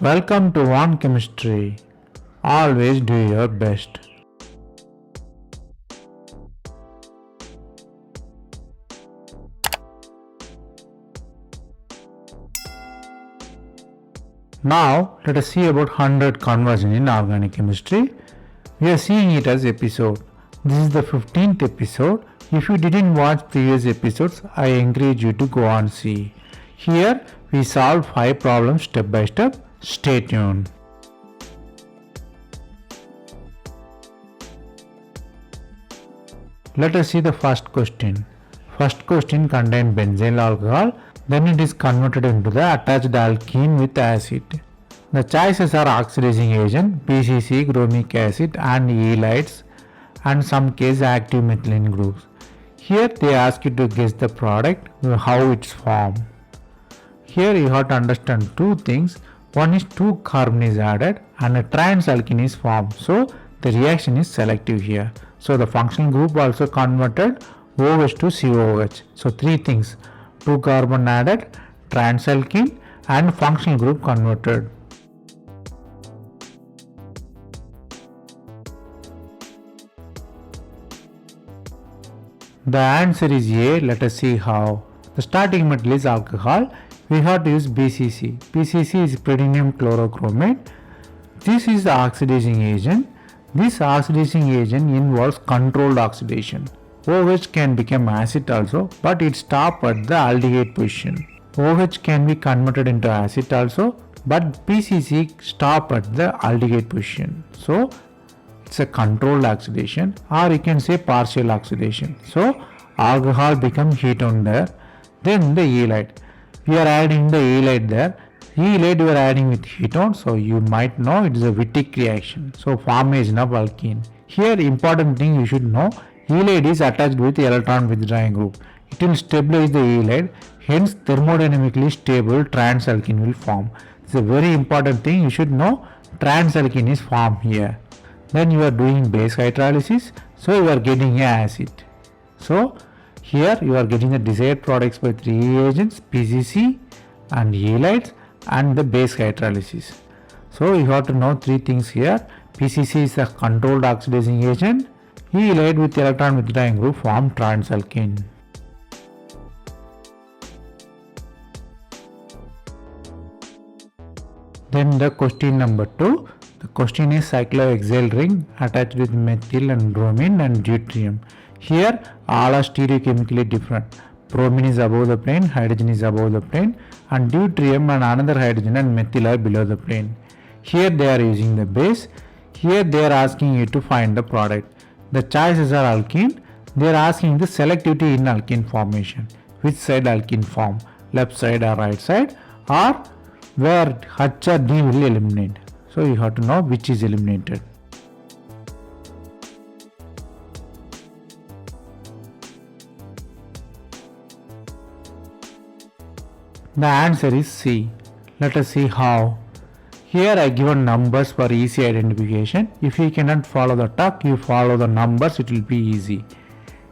Welcome to One Chemistry. Always do your best. Now let us see about 100 conversion in organic chemistry. We are seeing it as episode. This is the 15th episode. If you didn't watch previous episodes, I encourage you to go and see. Here we solve 5 problems step by step. Stay tuned. Let us see the first question. First question contains benzyl alcohol, then it is converted into the attached alkene with acid. The choices are oxidizing agent, PCC, chromic acid and ylides, and some case active methylene groups. Here they ask you to guess the product, how it's formed. Here you have to understand two things. One is 2 carbon is added and a trans alkene is formed. So the reaction is selective here. So the functional group also converted OH to COOH. So 3 things: 2 carbon added, trans alkene and functional group converted. The answer is A. Let us see how. The starting metal is alcohol. We have to use BCC. BCC is pyridinium chlorochromate. This is the oxidizing agent. This oxidizing agent involves controlled oxidation. OH can become acid also, but it stops at the aldehyde position. OH can be converted into acid also, but PCC stops at the aldehyde position. So it's a controlled oxidation, or you can say partial oxidation. So alcohol becomes ketone there. Then the ylide. We are adding the ylide there. Ylide we are adding with ketone, so you might know it is a Wittig reaction. So formation of alkene. Here important thing you should know, ylide is attached with electron withdrawing group. It will stabilize the ylide, hence thermodynamically stable trans alkene will form. It's a very important thing you should know. Trans alkene is formed here. Then you are doing base hydrolysis, so you are getting an acid. So here you are getting the desired products by 3 reagents, PCC and ylides and the base hydrolysis. So you have to know 3 things here. PCC is a controlled oxidizing agent. Ylide with electron withdrawing group form trans alkene. Then the question number 2. The question is cyclohexyl ring attached with methyl and bromine and deuterium. Here all are stereochemically different. Bromine is above the plane, hydrogen is above the plane, and deuterium and another hydrogen and methyl are below the plane. Here they are using the base. Here they are asking you to find the product. The choices are alkene. They are asking the selectivity in alkene formation. Which side alkene form? Left side or right side? Or where H or D will eliminate. So you have to know which is eliminated. The answer is C. Let us see how. Here I given numbers for easy identification. If you cannot follow the talk, you follow the numbers, it will be easy.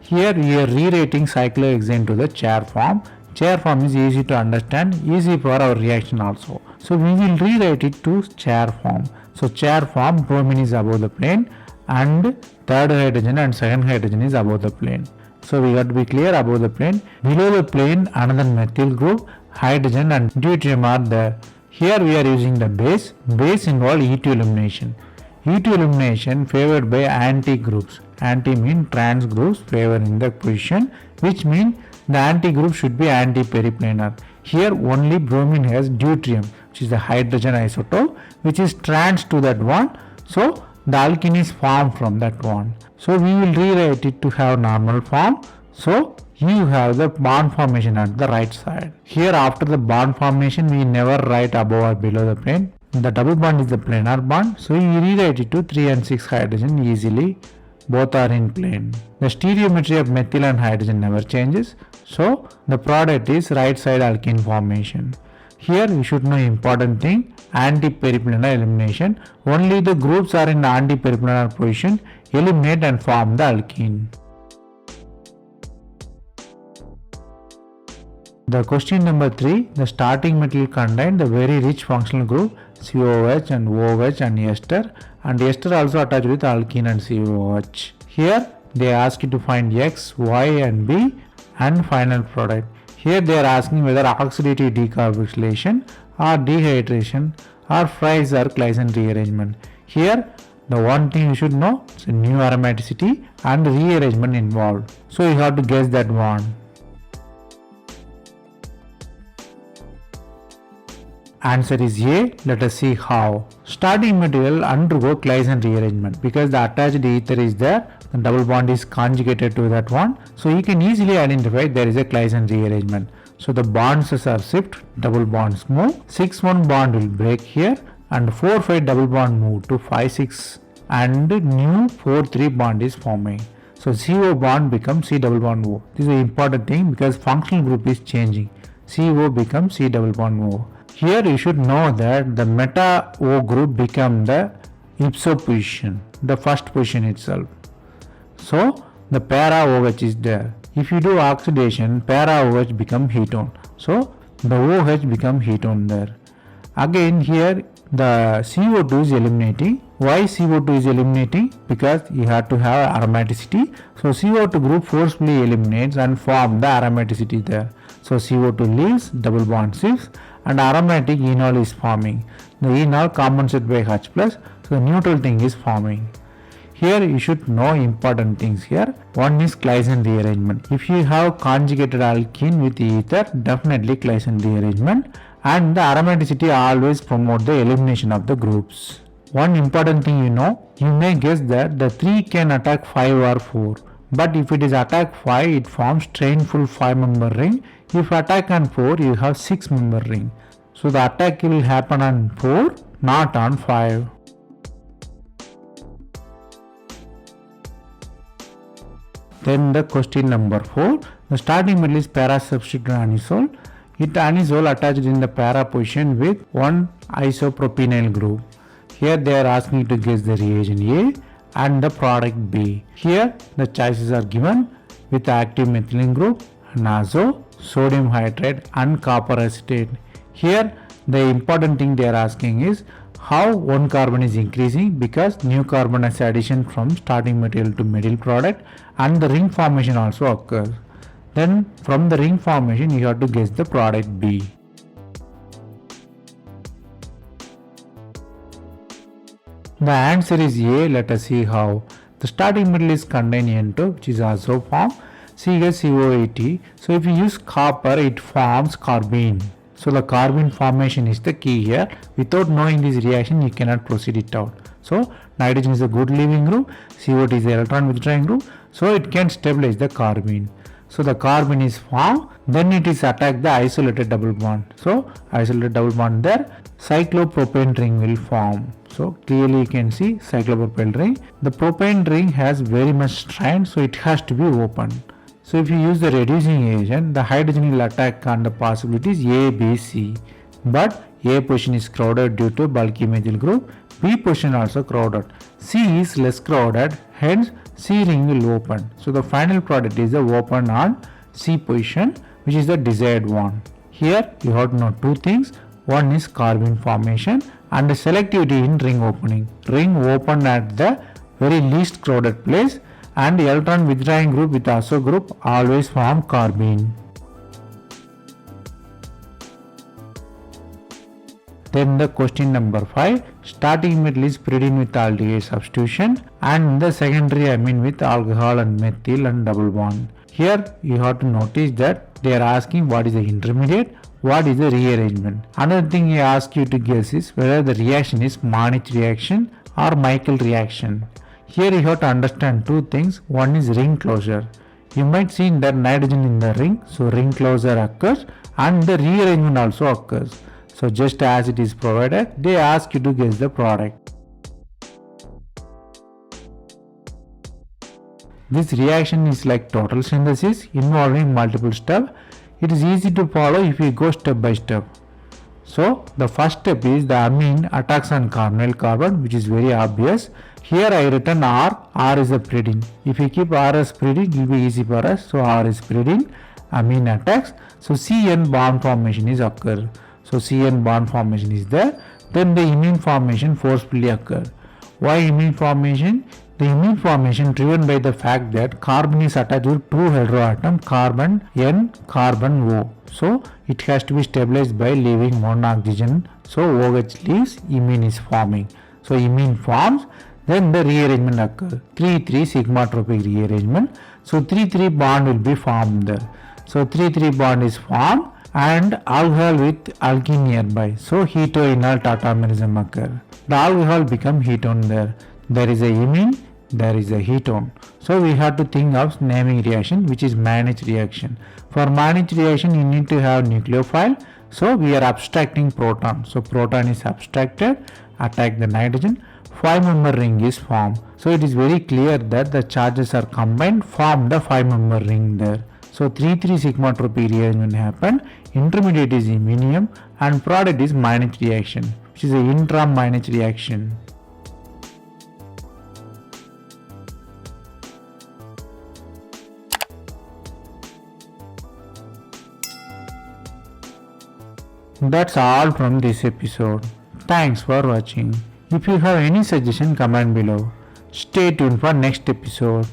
Here we are rewriting cyclohexane to the chair form. Chair form is easy to understand, easy for our reaction also. So we will rewrite it to chair form. So chair form, bromine is above the plane and third hydrogen and second hydrogen is above the plane. So we got to be clear above the plane. Below the plane another methyl group, hydrogen and deuterium are there. Here we are using the base. Base involve E2 elimination. E2 elimination favored by anti groups. Anti mean trans groups favoring the position, which mean the anti group should be anti-periplanar. Here only bromine has deuterium, which is the hydrogen isotope, which is trans to that one. So the alkene is formed from that one. So we will rewrite it to have normal form. So you have the bond formation at the right side. Here after the bond formation we never write above or below the plane. The double bond is the planar bond. So you rewrite it to 3 and 6 hydrogen easily. Both are in plane. The stereometry of methyl and hydrogen never changes. So the product is right side alkene formation. Here we should know important thing, anti-periplanar elimination. Only the groups are in the anti-periplanar position, eliminate and form the alkene. The question number 3, the starting metal contained the very rich functional group COH and OH and ester, and ester also attached with alkene and COH. Here they ask you to find X, Y and B and final product. Here they are asking whether oxidative decarboxylation or dehydration or Fries or Claisen rearrangement. Here the one thing you should know is new aromaticity and rearrangement involved. So you have to guess that one. Answer is A. Let us see how. Starting material undergo Claisen rearrangement because the attached ether is there, the double bond is conjugated to that one, so you can easily identify there is a Claisen rearrangement. So the bonds are shift, double bonds move, 6-1 bond will break here and 4-5 double bond move to 5-6 and new 4-3 bond is forming. So CO bond becomes C double bond O. This is an important thing because functional group is changing. CO becomes C double bond O. Here you should know that the meta O group become the ipso position, the first position itself. So the para OH is there. If you do oxidation, para OH become ketone. So the OH become ketone there. Again here the CO2 is eliminating. Why CO2 is eliminating? Because you have to have aromaticity. So CO2 group forcefully eliminates and form the aromaticity there. So CO2 leaves, double bond shifts and aromatic enol is forming. The enol compensated by H plus, so the neutral thing is forming. Here you should know important things here. One is Claisen rearrangement. If you have conjugated alkene with ether, definitely Claisen rearrangement, and the aromaticity always promote the elimination of the groups. One important thing you may guess that the 3 can attack 5 or 4. But if it is attack 5, it forms strainful 5-member ring. If attack on 4, you have 6-member ring. So the attack will happen on 4, not on 5. Then the question number 4. The starting metal is para substitute anisole. It anisole attached in the para position with one isopropenyl group. Here they are asking you to guess the reagent A and the product B. Here the choices are given with active methylene group, azo, sodium hydride and copper acetate. Here the important thing they are asking is how one carbon is increasing because new carbon has addition from starting material to middle product and the ring formation also occurs. Then from the ring formation you have to guess the product B. The answer is A. Let us see how. The starting metal is contained N2 which is azo form, CaCO80. So if you use copper it forms carbene. So the carbene formation is the key here. Without knowing this reaction you cannot proceed it out. So nitrogen is a good leaving group, CO2 is the electron withdrawing group, so it can stabilize the carbene. So the carbene is formed, then it is attack the isolated double bond. So isolated double bond there, cyclopropane ring will form. So clearly you can see cyclopropane ring. The propane ring has very much strength, so it has to be open. So if you use the reducing agent, the hydrogen will attack on the possibilities A, B, C. But A position is crowded due to bulky methyl group, B position also crowded. C is less crowded, hence C ring will open. So the final product is the open on C position, which is the desired one. Here you have to know two things. One is carbene formation and the selectivity in ring opening. Ring open at the very least crowded place and the electron withdrawing group with azo group always form carbene. Then the question number 5. Starting metal is pyridine with aldehyde substitution and the secondary amine with alcohol and methyl and double bond. Here you have to notice that they are asking what is the intermediate, what is the rearrangement. Another thing they ask you to guess is whether the reaction is Mannich reaction or Michael reaction. Here you have to understand two things. One is ring closure. You might see that nitrogen in the ring, so ring closure occurs and the rearrangement also occurs. So just as it is provided, they ask you to guess the product. This reaction is like total synthesis involving multiple steps. It is easy to follow if you go step by step. So the first step is the amine attacks on carbonyl carbon, which is very obvious. Here I written R, R is the pyridine. If you keep R as pyridine, it will be easy for us. So R is pyridine, amine attacks. So CN bond formation is occur. So CN bond formation is there. then the imine formation forcefully occur. Why imine formation? The imine formation driven by the fact that carbon is attached to two heteroatom carbon N, carbon O. So it has to be stabilized by leaving one oxygen. So OH leaves, imine is forming. So imine forms, then the rearrangement occurs. 3-3 sigmatropic rearrangement. So 3-3 bond will be formed there. So 3-3 bond is formed and alcohol with alkene nearby. So heteroenol tautomerism occur. The alcohol become ketone there. There is a imine, there is a ketone. So we have to think of naming reaction, which is managed reaction. For managed reaction you need to have nucleophile. So we are abstracting proton. So proton is abstracted, attack the nitrogen, 5-member ring is formed. So it is very clear that the charges are combined, form the 5-member ring there. So 3-3 sigmatropic rearrangement happened, intermediate is iminium and product is managed reaction, which is a intra-managed reaction. That's all from this episode. Thanks for watching. If you have any suggestion, comment below. Stay tuned for next episode.